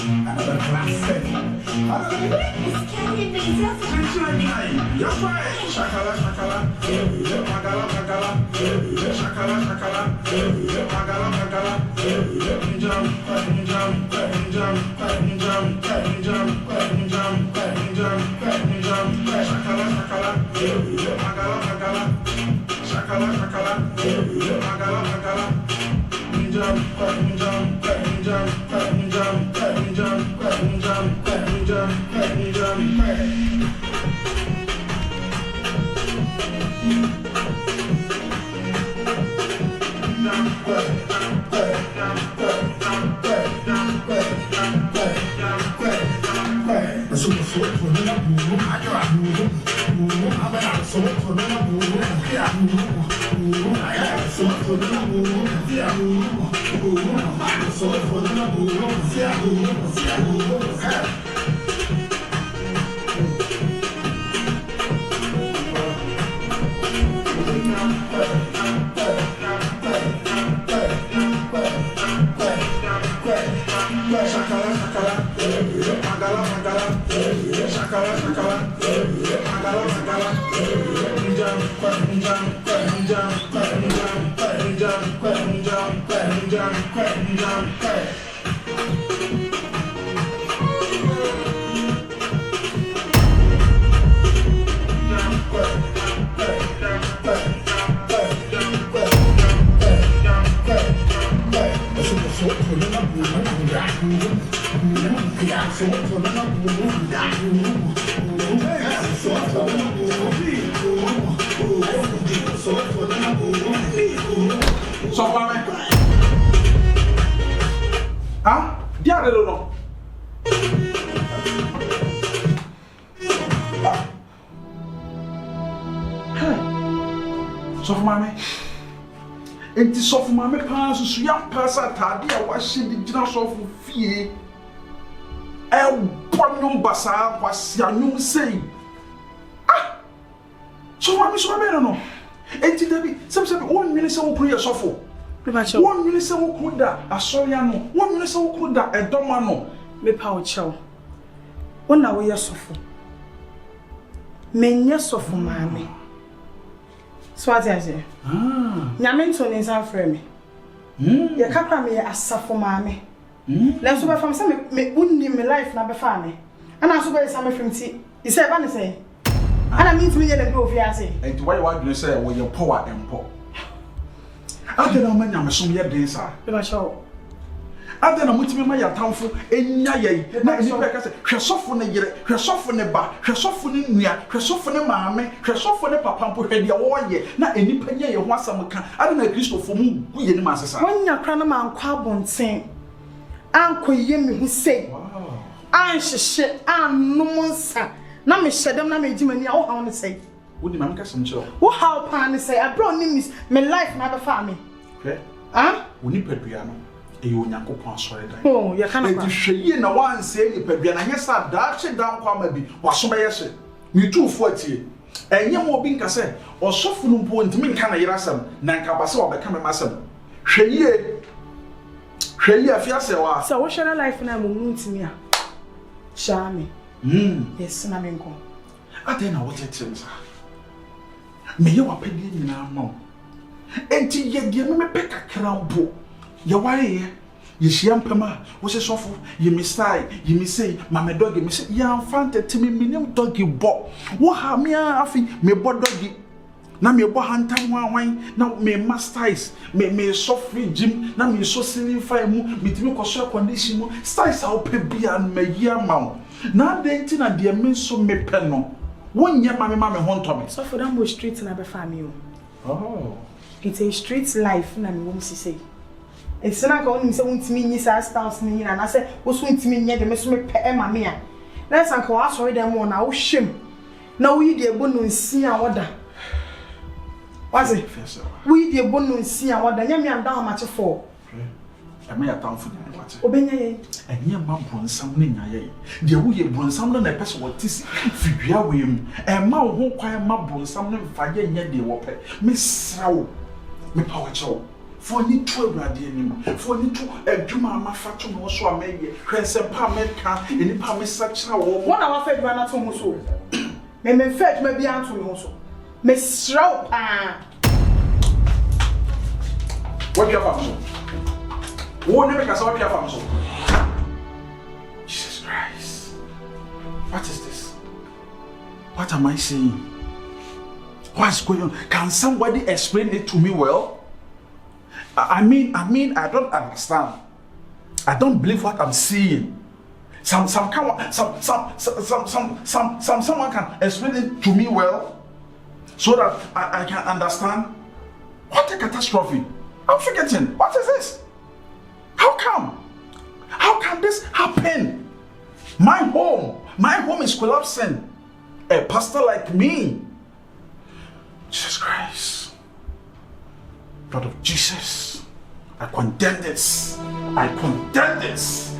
Another classic. Shakala, shakala, magala, magala, shakala, shakala, magala, magala, jump, jump, jump, jump, jump, shakala, shakala, magala, magala, shakala, shakala, magala, magala, jump, Enti sofu mame pa susu ya pasa tade a wahye di gina sofu fie bonum basa kwasi anum sei so mame no enti dabi semsem won nwene se wo kru ye sofu won nwene se wo kru da asoya no won nwene se wo kru da edoma no me pa wo chew wona wo ye sofu menye sofu mame Swaziaje. Nyamento ne nsan frɛ me. Ye kakra me asafo maame. Na so ba fam se me unni me life na be fa me. Ana so ba yesa me fimti. Ise ba ne se. Ana mi ntimi ye na be ofiase. Enti why you want to say wo ye power empo. Ade na ma nyamesom ye den sa. Be ba show. Ade na mutimi ma ya tamfo enya ye na ni pe ka se hwesofo ne yere hwesofo ne ba hwesofo ne nua hwesofo ne maame hwesofo ne papa mpo hwede wo ye na enipa nya ye ho asam ka ade na kristofo mu gu ye ni masesa wonya kra na mankwa abonten anko ye me hu sei anhyehye annom nsa na me hyedem na me gimani a wo hawo ne sei wodi mam ka sem kiro wo hawo pa ne sei abro ni miss me life na be fa me woni padua no eyo nyankopon asore dan oh ye kana ba hweye na wanse ni padua na nyesa daache dan kwa ma bi waso be yese mi tuufo atie enye mo bi nka se osofo no mpo ntimi nka na yerasam na nka ba se obeka me masam hweye afiase wa so wo share life na mo ntimi a shame yes na me nko ade na wo tetem sa me ye wapedi nyina ma enti ye die me peka krampo ye ware ye hia mpema wo se sofo ye misai ye misei mama dog me se ya mfante timi minim dog bo wo ha me afi me bo dog na me bo hantan wanwan na me masters me sofri gym na me so ceiling fire mu mitimi koso condition mu styles how pe bia na yia ma na denti na de me so me pe no wonye mama ho ntome sofo da mo street na be family oh it's a street life na me wom sisei it's not going to say untimi nyi sa stars ni na say wo so untimi nye de me so me pe e ma me a na san ka wa sorry dem na wo hwem na wo yi de ebo no nsi a woda waze wo yi de ebo no nsi a woda nya me am down match for e me ya tamfo ni wache obenya ye enye ma bronsam ne nya ye de wo ye bronsam no na pese wo tisi fidua we mu e ma wo ho kwan ma bronsam ne mfa ye nya de wo pe me srawo me pa wo chewo For ni to awurade anim. For ni to adwuma amafato no so ameye. Hwese pa meka eni pa mesakira wo. Wona wa fa adwuma na to mo so. Me fa adwuma bi anto me ho so. Me sraw pa. What you have so? Wo ne make say what you have so? Jesus Christ. What is this? What am I saying? What's going on? Can somebody explain it to me well? I mean, I don't understand. I don't believe what I'm seeing. Someone can explain it to me well, so that I can understand. What a catastrophe! I'm forgetting. What is this? How come? How can this happen? My home is collapsing. A pastor like me. Jesus Christ. Blood of Jesus. I condemn this. I condemn this.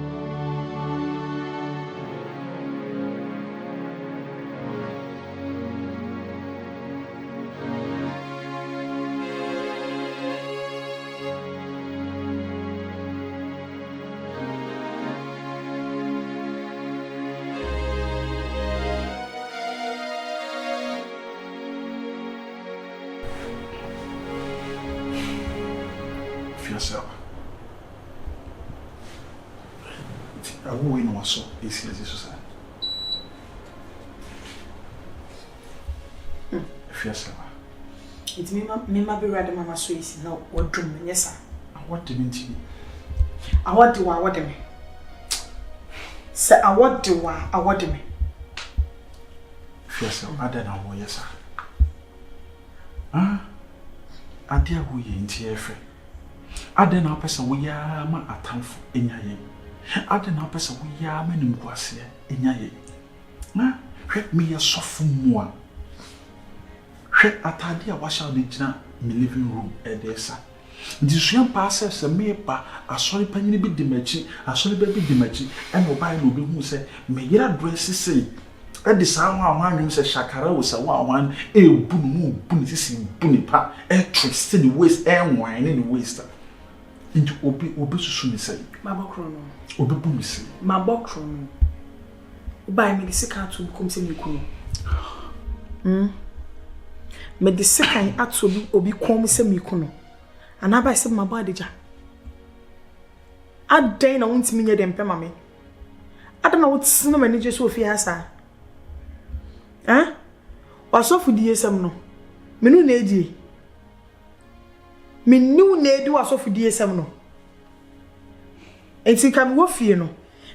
Yourself. I will win also. Easy as this. If yourself. It's me be ready, Mama. So easy now. What dream? Yes, sir. What do you mean? I want to what me. Sir, I want to what me. If yourself, I don't know. Yes, sir. I dear who you in TF. Ade na pesa wo ya ma atamfo enyaye. Ade na pesa wo ya ma nimkwase enyaye. Na hwe me ye sofo mu a. Hwe atade a washa de gina me living room edesa. Ndi suya pa se me pa asori panyine bi di machi, asori ba bi di machi, e mo bai no bi hu se me yira dress sei. E di sa ho anwum se shakara wo se wo anwan e bu no mu bu ni sisi bu ni pa e twist ni waist e nwan ni waist. Into obi susu mi say mabokro no obi bu mi say mabokro no buy me the second to come say me kunu me the second atu obi come say me kunu ana buy say mabo adeja adan na wontimi nye dem pema me adan na wotsino mani je so ofie asa wasofu di yesam no menu na edi menu na edu asofu die sem no enti kam wo fie no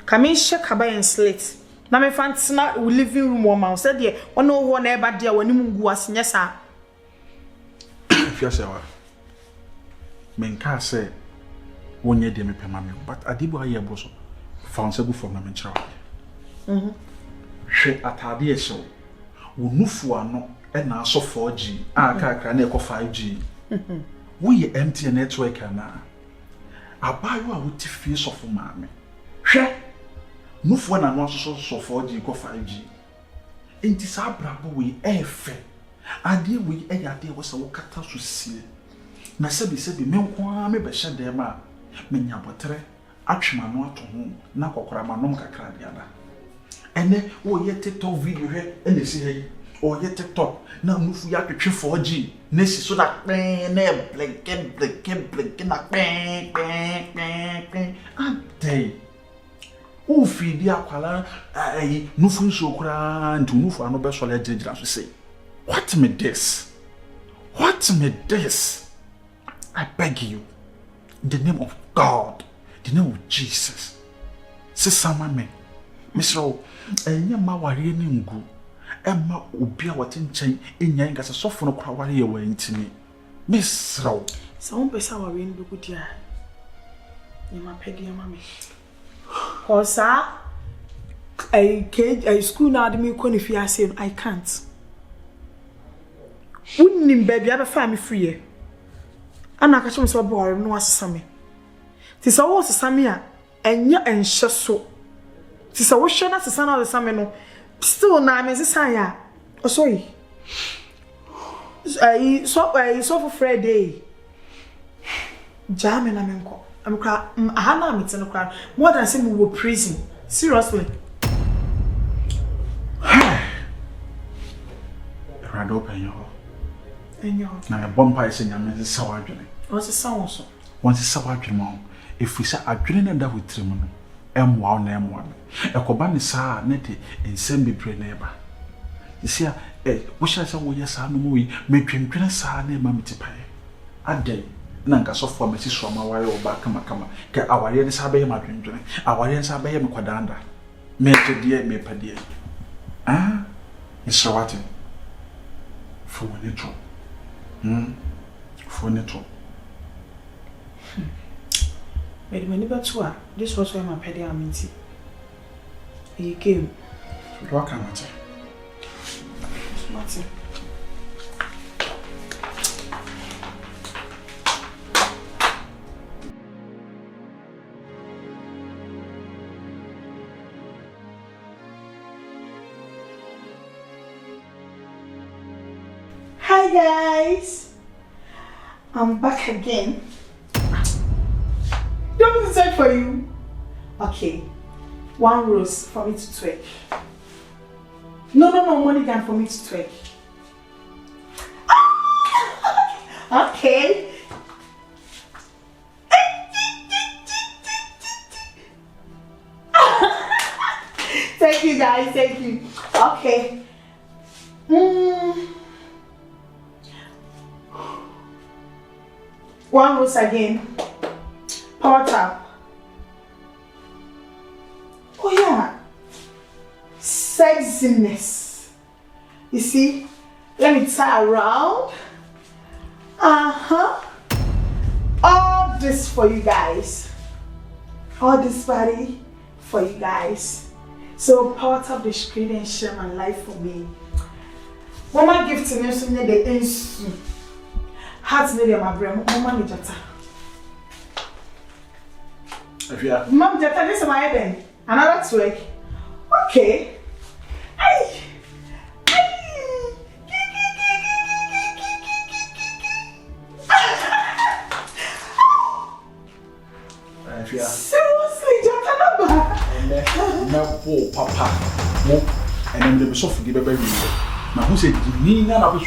kam hye kaba en slate na me fantina living room wo ma so de ono wo na eba de wani mungu asenye sa fia se wa men ka se wonye de me pema me but adibo aye boso fanse gu from na me nchira hwe atade e so wo nufu ano e na aso 4G aka na e ko 5G we empty network na abayo a wuti face of maame hwe nufo na no so 4G ko 5G enti sa brabo we efe ade we eyade wo se wo kata so sie na sebi me nko a me be hye dem a me nyabotre atwema no ato ho na kokora manom kakra de ada ene wo ye TikTok video he ene si he o ye TikTok na nufu ya twetwe 4G nesi so na na blink na ade o fidi akwala nufu nso kura ntu nufu ano be so le jigira so say what me this I beg you in the name of God, in the name of Jesus, say sama me misro enya ma ware ni ngu emma obi a wote nchen enya ngasa sofo no kwa ware ye wa ntimi misro so won pesa ware ni dokudia ni ma pedi ma me kosa I school na admi ko ni fi ase I can't unnim baby aba fa me free ana ka chim so bo no asesame ti so wo sesame a enya enhye so ti so wo hwe na sesana na sesame no still na me sesan ya oh sorry so for Friday Jam and Amenko. I'm cry. I had not met in crowd. More than saying we were prison. Seriously. Rand open your hall. And your Now a bomb pie saying, I'm Mrs. Sour Johnny. what's the sound so? Once a sour dream, if we say a dream and that with Trimon, M1 M1. A cobani sa netty in Sembi neighbor. You see, we shall say, yes, I know we make him drink sa name, Mammy Tipai. A day, Nanka so for Mrs. Soma while or back come, get our ears have my dream, our ears have him quadanda. Make dear, me per dear. Ah, Mr. Watson. For when it for neutral. But when you got to this was where my petty amity. He came. What can I say? Martin. Hi guys, I'm back again. Don't search for you. Okay, 1 rose for me to twerk. No, money gun for me to twerk. Okay. Thank you guys, thank you. Okay. 1 rose again. Power tap. Oh yeah. Sexiness. You see? Let me tie around. All this for you guys. All this body for you guys. So power tap the screen and share my life for me. Mama gift to me so near the ensu. Heart near my brain. Mama me jata. If you are Mom jata this is my head. Another twerk. Okay. Ay. if you are Seriously, jata number. now poor papa, and then the soft give a baby. Now who said you need not have a